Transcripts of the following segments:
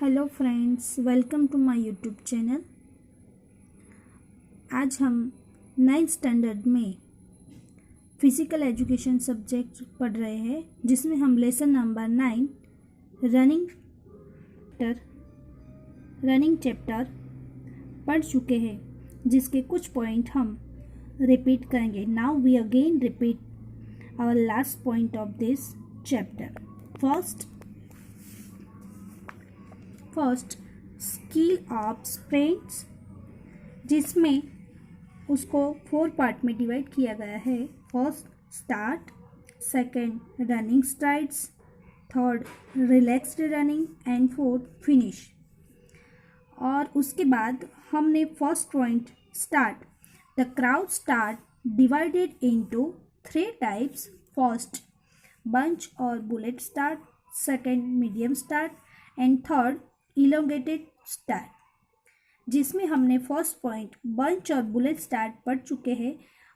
Hello friends, welcome to my YouTube channel. आज हम 9th standard में फिज़िकल एजुकेशन सब्जेक्ट पढ़ रहे हैं, जिसमें हम लेसन नंबर 9 रनिंग चैप्टर पढ़ चुके हैं, जिसके कुछ पॉइंट हम रिपीट करेंगे। Now we again repeat our last point of this chapter. First skill of sprints, जिसमें उसको 4 पार्ट में डिवाइड किया गया है। First start, second running strides, third relaxed running and fourth finish. और उसके बाद हमने first point start, the crouch start divided into 3 types. First bunch और bullet start, second medium start and third elongated start, जिसमें हमने first point bunch और bullet start पढ़ चुके हैं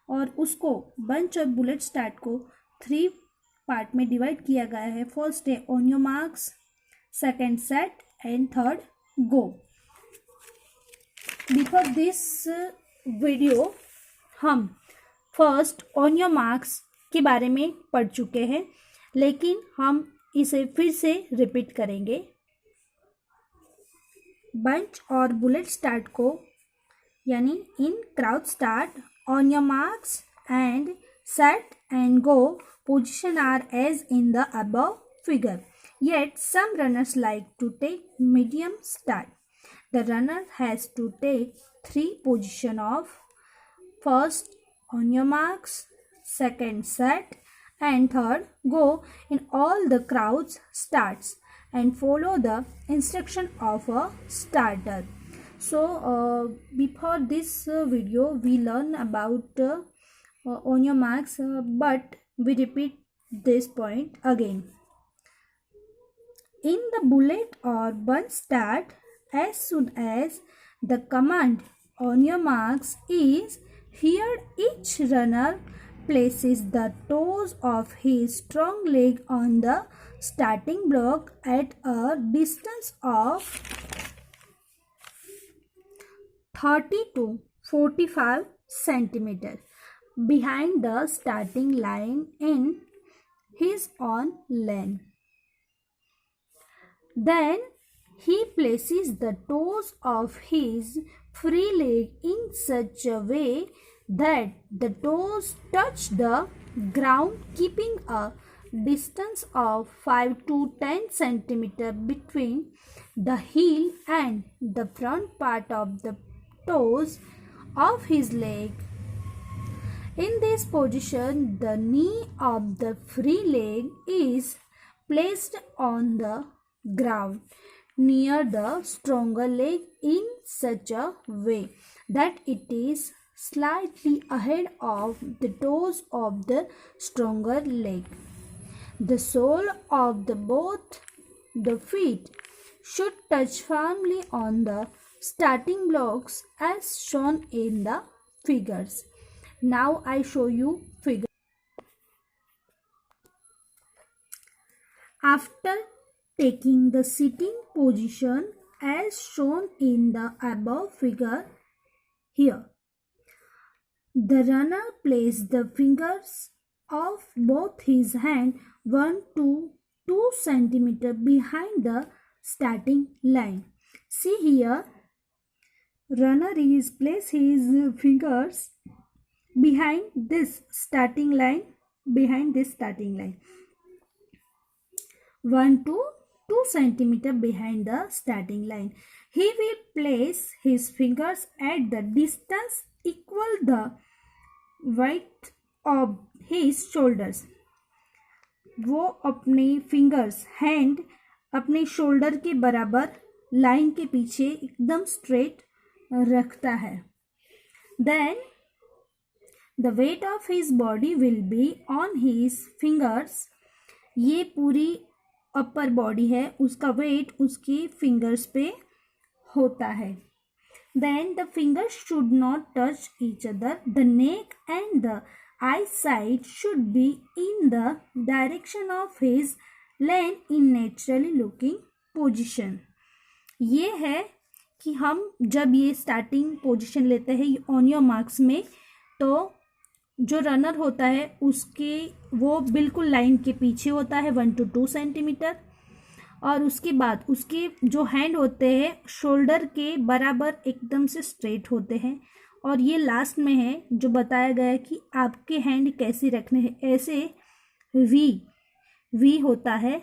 और उसको बंच और बुलेट स्टार्ट को 3 पार्ट में डिवाइड किया गया है। फर्स्ट है on your marks, second set and third go. Before this video हम फर्स्ट ऑन योर मार्क्स के बारे में पढ़ चुके हैं, लेकिन हम इसे फिर से रिपीट करेंगे। बंच और बुलेट स्टार्ट को, यानी in crouch start, on your marks and set and go position are as in the above figure, yet some runners like to take medium start. The runner has to take 3 position of first on your marks, second set and third go in all the crowds starts and follow the instruction of a starter. So before this video we learn about on your marks, but we repeat this point again. In the bullet or bunch start, as soon as the command on your marks is heard, each runner places the toes of his strong leg on the starting block at a distance of 30 to 45 centimeter behind the starting line in his own lane. Then he places the toes of his free leg in such a way that the toes touch the ground, keeping a distance of 5 to 10 centimeter between the heel and the front part of the toes of his leg. In this position, the knee of the free leg is placed on the ground near the stronger leg in such a way that it is slightly ahead of the toes of the stronger leg. The sole of both the feet should touch firmly on the starting blocks as shown in the figures. Now I show you figure. After taking the sitting position as shown in the above figure here, the runner places the fingers of both his hand 1 to 2 centimeter behind the starting line. See here, runner is place his fingers behind this starting line, 1 to 2 centimeter behind the starting line. He will place his fingers at the distance equal the width of his shoulders. वो अपने fingers, hand अपने shoulder के बराबर line के पीछे एकदम straight रखता है. Then the weight of his body will be on his fingers. ये पूरी अपर बॉडी है, उसका वेट उसके फिंगर्स पे होता है. Then the fingers should not touch each other. The neck and the eyesight should be in the direction of his lane in naturally looking position. ये है कि हम जब ये स्टार्टिंग पोजीशन लेते हैं ऑन योर मार्क्स में, तो जो रनर होता है उसके वो बिल्कुल लाइन के पीछे होता है 1 to 2 सेंटीमीटर, और उसके बाद उसके जो हैंड होते हैं शोल्डर के बराबर एकदम से स्ट्रेट होते हैं। और ये लास्ट में है जो बताया गया है कि आपके हैंड कैसे रखने हैं, ऐसे वी होता है,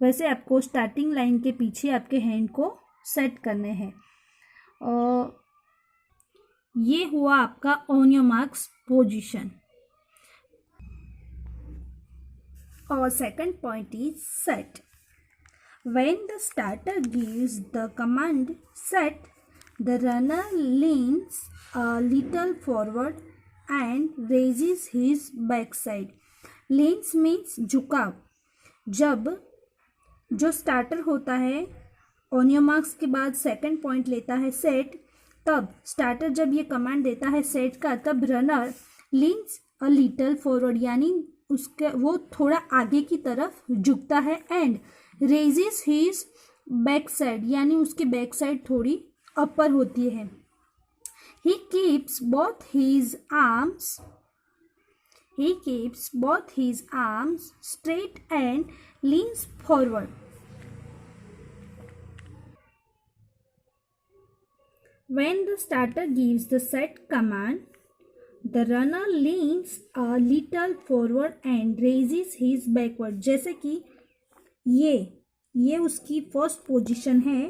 वैसे आपको स्टार्टिंग लाइन के पीछे आपके हैंड को सेट करने हैं। और ये हुआ आपका ऑन योर मार्क्स पोजीशन। और second point is set. When the starter gives the command set, the runner leans a little forward and raises his backside. Leans means झुकाव। जब जो स्टार्टर होता है ऑन योर मार्क्स के बाद second point लेता है सेट, तब स्टार्टर जब ये कमांड देता है सेट का, तब runner leans a little forward यानी उसके वो थोड़ा आगे की तरफ झुकता है, एंड रेजिस हिज बैक साइड यानी उसकी बैक साइड थोड़ी अपर होती है। He keeps both his arms straight and leans forward. When the starter gives the set command, the runner leans a little forward and raises his backward। जैसे कि ये उसकी first position है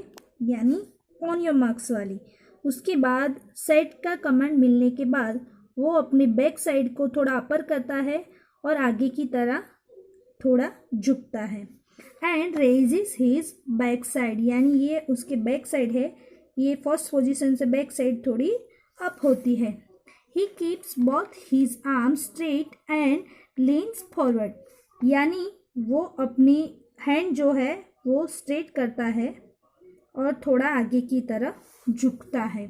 यानी ऑन योर मार्क्स वाली। उसके बाद set का कमांड मिलने के बाद वो अपने बैक साइड को थोड़ा अपर करता है और आगे की तरह थोड़ा झुकता है, एंड रेजिस हिज बैक साइड यानी ये उसके बैक साइड है, ये फर्स्ट पोजीशन से बैक साइड थोड़ी अप होती है। He keeps both his arm straight and leans forward यानी वो अपनी हैंड जो है वो स्ट्रेट करता है और थोड़ा आगे की तरफ झुकता है।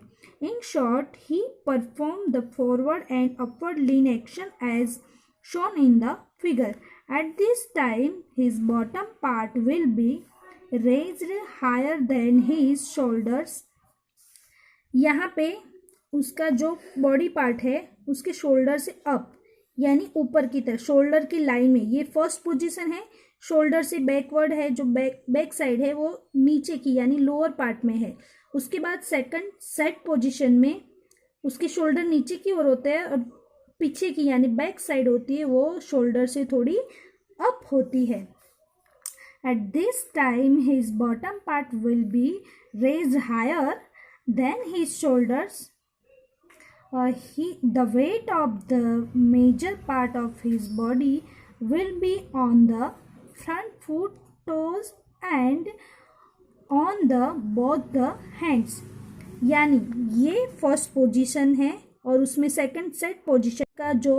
इन शॉर्ट ही perform the forward and upward lean action as shown in the figure. At this time his bottom part will be raised higher than his shoulders. यहाँ पे उसका जो बॉडी पार्ट है उसके शोल्डर से अप यानी ऊपर की तरफ, शोल्डर की लाइन में, ये फर्स्ट पोजीशन है। शोल्डर से बैकवर्ड है, जो बैक साइड है वो नीचे की यानी लोअर पार्ट में है। उसके बाद सेकंड सेट पोजीशन में उसके शोल्डर नीचे की ओर होते हैं और पीछे की यानी बैक साइड होती है वो शोल्डर से थोड़ी अप होती है। At this time his bottom part will be raised higher than his shoulders. The weight of the major part of his body will be on the front foot, toes and on the both the hands। यानी ये first position है और उसमें second set position का जो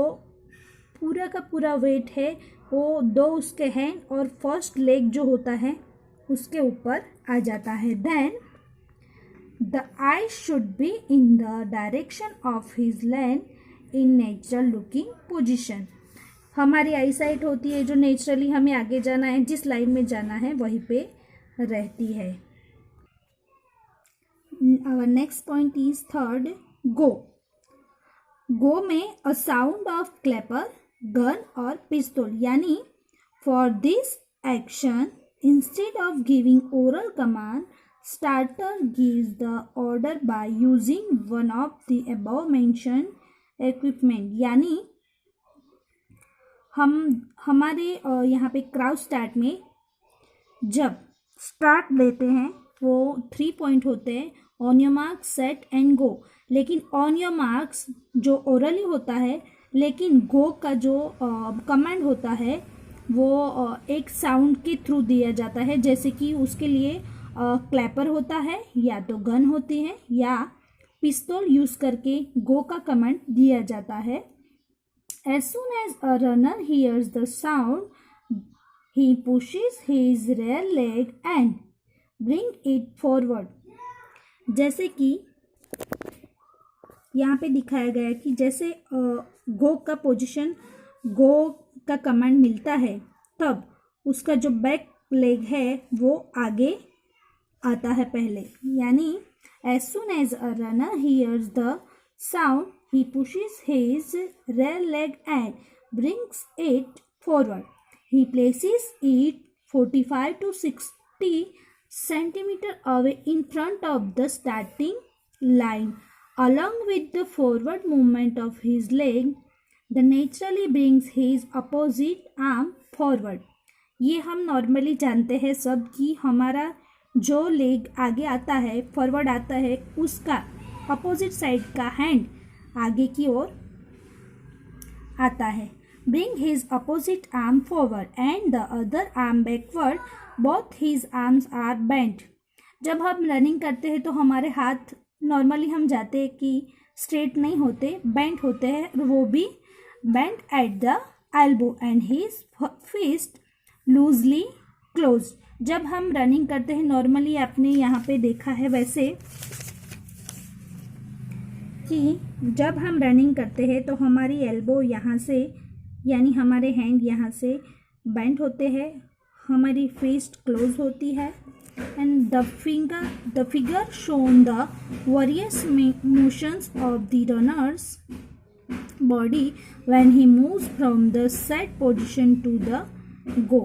पूरा का पूरा वेट है वो दो उसके हैंड और फर्स्ट लेग जो होता है उसके ऊपर आ जाता है। Then The eyes should be in the direction of his land in natural looking position। हमारी आई साइट होती है जो नेचुरली हमें आगे जाना है, जिस लाइन में जाना है वहीं पे रहती है। Our next point is third, go। Go में a sound of clapper, gun और pistol यानी for this action instead of giving oral command, starter gives the order by using one of the above mentioned equipment। यानी हमारे यहाँ पे crowd start में जब start लेते हैं वो 3 पॉइंट होते हैं, on your marks set and गो। लेकिन ऑन योर मार्क्स जो ओरली होता है, लेकिन गो का जो कमांड होता है वो एक साउंड के थ्रू दिया जाता है। जैसे कि उसके लिए क्लैपर होता है, या तो गन होती है या पिस्तौल यूज़ करके गो का कमांड दिया जाता है। As soon as a runner hears the sound, he pushes his rear leg and bring it forward। जैसे कि यहाँ पे दिखाया गया है कि जैसे गो का पोजीशन, गो का कमांड मिलता है तब उसका जो बैक लेग है वो आगे आता है पहले, यानी as soon as a runner hears the sound, he pushes his rear leg and brings it forward. He places it 45 to 60 centimeters away in front of the starting line. Along with the forward movement of his leg, the naturally brings his opposite arm forward. ये हम normally जानते हैं सब कि हमारा जो leg आगे आता है, फॉरवर्ड आता है, उसका अपोजिट साइड का हैंड आगे की ओर आता है. Bring his opposite arm forward and the other arm backward. Both his arms are bent. जब हम रनिंग करते हैं तो हमारे हाथ नॉर्मली हम जाते हैं कि स्ट्रेट नहीं होते, बेंट होते हैं, वो भी bent at the elbow and his fist loosely close. जब हम रनिंग करते हैं नॉर्मली आपने यहाँ पे देखा है वैसे कि जब हम रनिंग करते हैं तो हमारी एल्बो यहाँ से यानी हमारे हैंड यहाँ से बेंट होते हैं, हमारी फिस्ट क्लोज होती है and the figure shown the various motions of the runner's body when he moves from the set position to the go.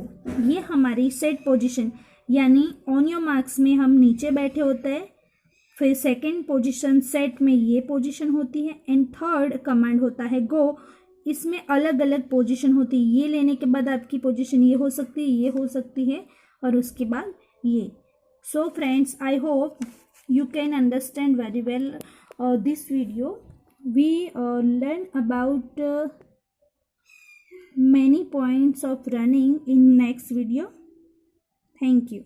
ये हमारी सेट पोजीशन यानी ऑन योर मार्क्स में हम नीचे बैठे होते हैं, फिर सेकंड पोजीशन सेट में ये पोजीशन होती है एंड थर्ड कमांड होता है गो. इसमें अलग अलग पोजीशन होती है. ये लेने के बाद आपकी पोजीशन ये हो सकती है, ये हो सकती है और उसके बाद ये. So friends, I hope you can understand very well this video. We learn about many points of running in next video. Thank you.